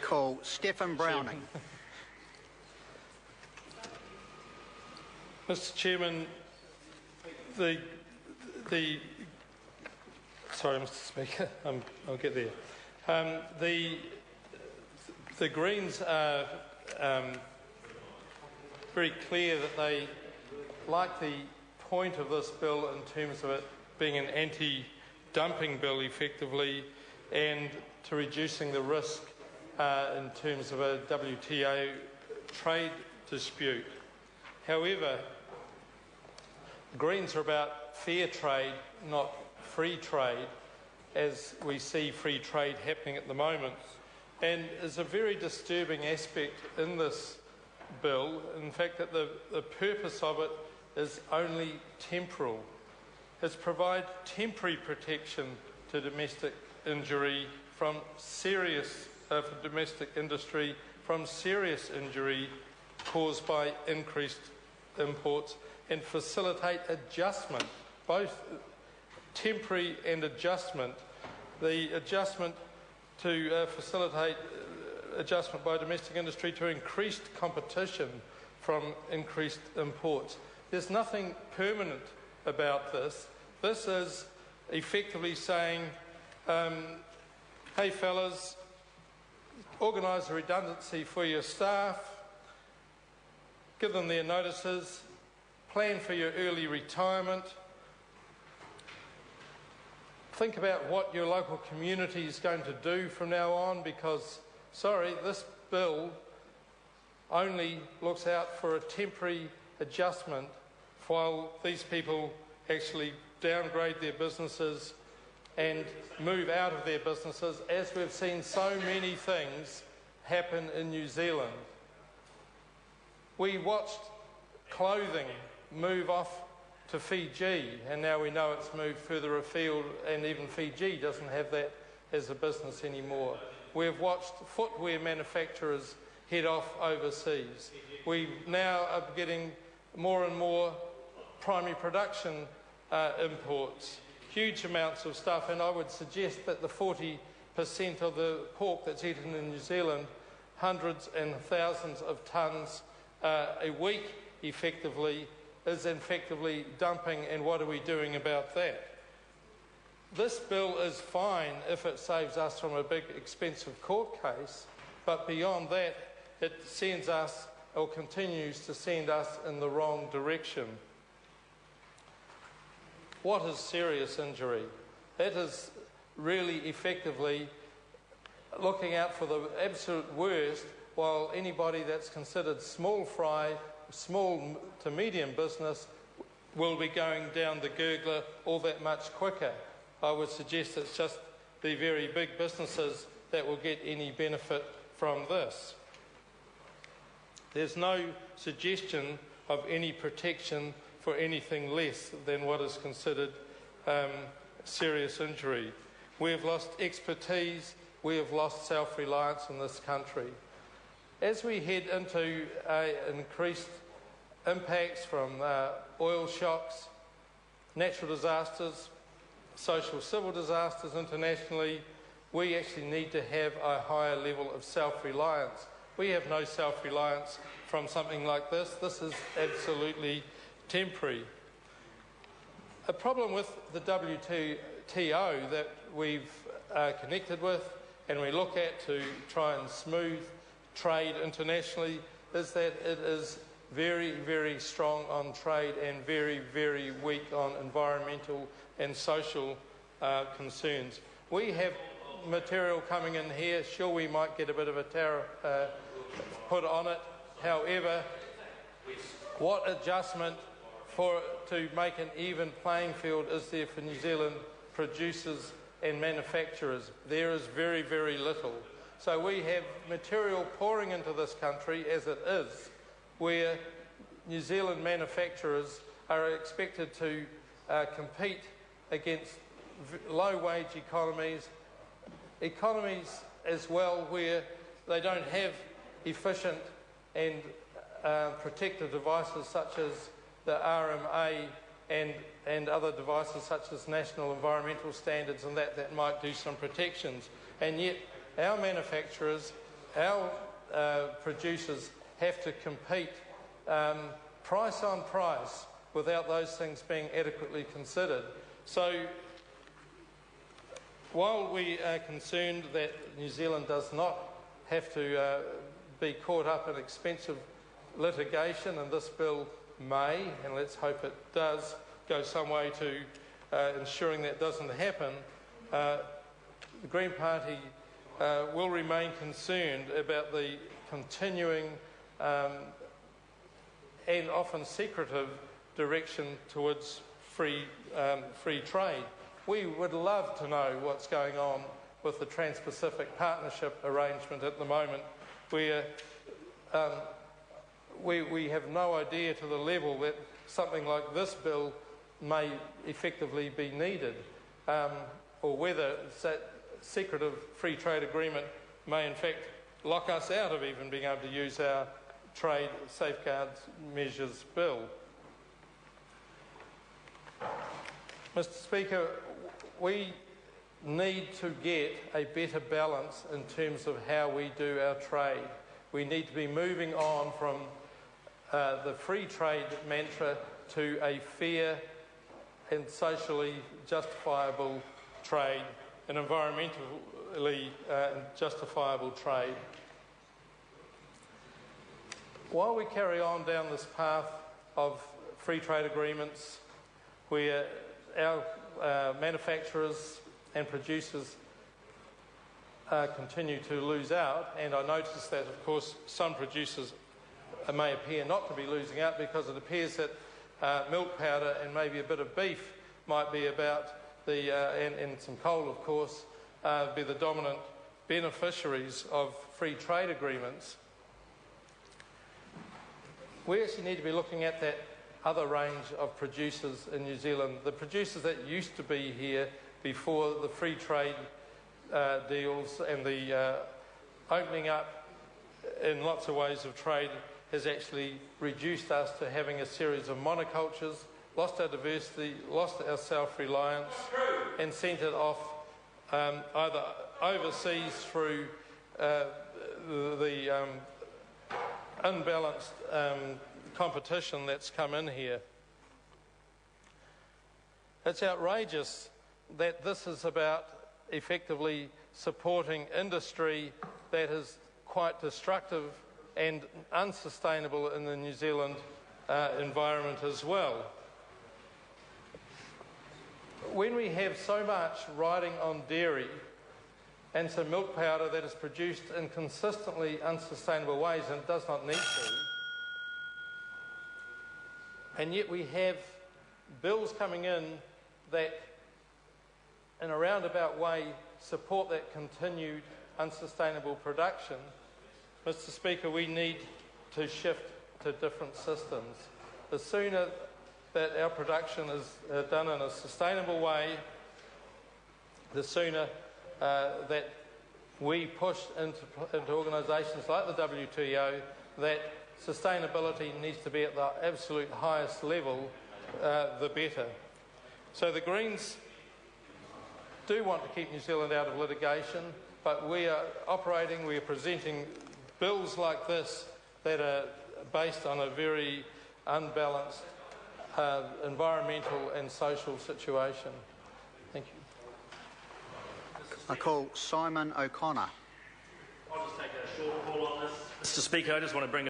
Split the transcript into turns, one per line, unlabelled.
call Stephen Browning.
Mr. Chairman, sorry, Mr. Speaker, I'll get there. The Greens are very clear that they like the point of this bill in terms of it being an anti-dumping bill effectively, and to reducing the risk in terms of a WTO trade dispute. However, Greens are about fair trade, not free trade, as we see free trade happening at the moment. And there's a very disturbing aspect in this bill, in fact, that the purpose of it is only temporal. It's provide temporary protection to domestic injury from serious, for domestic industry from serious injury caused by increased imports, and facilitate adjustment, both temporary and adjustment. The adjustment to facilitate adjustment by domestic industry to increased competition from increased imports. There's nothing permanent about this. This is effectively saying, hey fellas, organise a redundancy for your staff, give them their notices, plan for your early retirement, think about what your local community is going to do from now on, because, sorry, this bill only looks out for a temporary adjustment while these people actually downgrade their businesses and move out of their businesses, as we've seen so many things happen in New Zealand. We watched clothing move off to Fiji, and now we know it's moved further afield, and even Fiji doesn't have that as a business anymore. We've watched footwear manufacturers head off overseas. We now are getting more and more primary production imports, huge amounts of stuff, and I would suggest that the 40% of the pork that's eaten in New Zealand, hundreds and thousands of tonnes a week effectively, is effectively dumping, and what are we doing about that? This bill is fine if it saves us from a big expensive court case, but beyond that it sends us, or continues to send us, in the wrong direction. What is serious injury? That is really effectively looking out for the absolute worst, while anybody that's considered small fry, small to medium business, will be going down the gurgler all that much quicker. I would suggest it's just the very big businesses that will get any benefit from this. There's no suggestion of any protection for anything less than what is considered serious injury. We have lost expertise, we have lost self-reliance in this country. As we head into increased impacts from oil shocks, natural disasters, social civil disasters internationally, we actually need to have a higher level of self-reliance. We have no self-reliance from something like this. This is absolutely temporary. A problem with the WTO that we've connected with and we look at to try and smooth trade internationally is that it is very, very strong on trade and very, very weak on environmental and social concerns. We have material coming in here, sure, we might get a bit of a tariff put on it. However, what adjustment to make an even playing field is there for New Zealand producers and manufacturers? There is very, very little. So we have material pouring into this country as it is, where New Zealand manufacturers are expected to compete against low-wage economies as well, where they don't have efficient and protective devices such as the RMA and other devices such as national environmental standards and that might do some protections. And yet our manufacturers our producers have to compete price on price without those things being adequately considered. So while we are concerned that New Zealand does not have to be caught up in expensive litigation, and this bill may, and let's hope it does, go some way to ensuring that doesn't happen, the Green Party will remain concerned about the continuing and often secretive direction towards free trade. We would love to know what's going on with the Trans-Pacific Partnership arrangement at the moment, where we have no idea to the level that something like this bill may effectively be needed, or whether that secretive free trade agreement may in fact lock us out of even being able to use our trade safeguards measures bill. Mr. Speaker, we need to get a better balance in terms of how we do our trade. We need to be moving on from the free trade mantra to a fair and socially justifiable trade, an environmentally justifiable trade. While we carry on down this path of free trade agreements where our manufacturers and producers continue to lose out, and I notice that of course some producers may appear not to be losing out because it appears that milk powder and maybe a bit of beef might be about the, and some coal of course, be the dominant beneficiaries of free trade agreements. We actually need to be looking at that other range of producers in New Zealand, the producers that used to be here before the free trade deals and the opening up in lots of ways of trade has actually reduced us to having a series of monocultures, lost our diversity, lost our self-reliance, and sent it off either overseas through the unbalanced competition that's come in here. It's outrageous that this is about effectively supporting industry that is quite destructive and unsustainable in the New Zealand environment as well. When we have so much riding on dairy and some milk powder that is produced in consistently unsustainable ways, and it does not need to, and yet we have bills coming in that in a roundabout way support that continued unsustainable production, Mr. Speaker, we need to shift to different systems. The sooner that our production is done in a sustainable way, the sooner that we push into organisations like the WTO that sustainability needs to be at the absolute highest level, the better. So the Greens do want to keep New Zealand out of litigation, but we are presenting bills like this that are based on a very unbalanced environmental and social situation. Thank you.
I call Simon O'Connor.
I'll just take a short call on this. Mr. Speaker, I just want to bring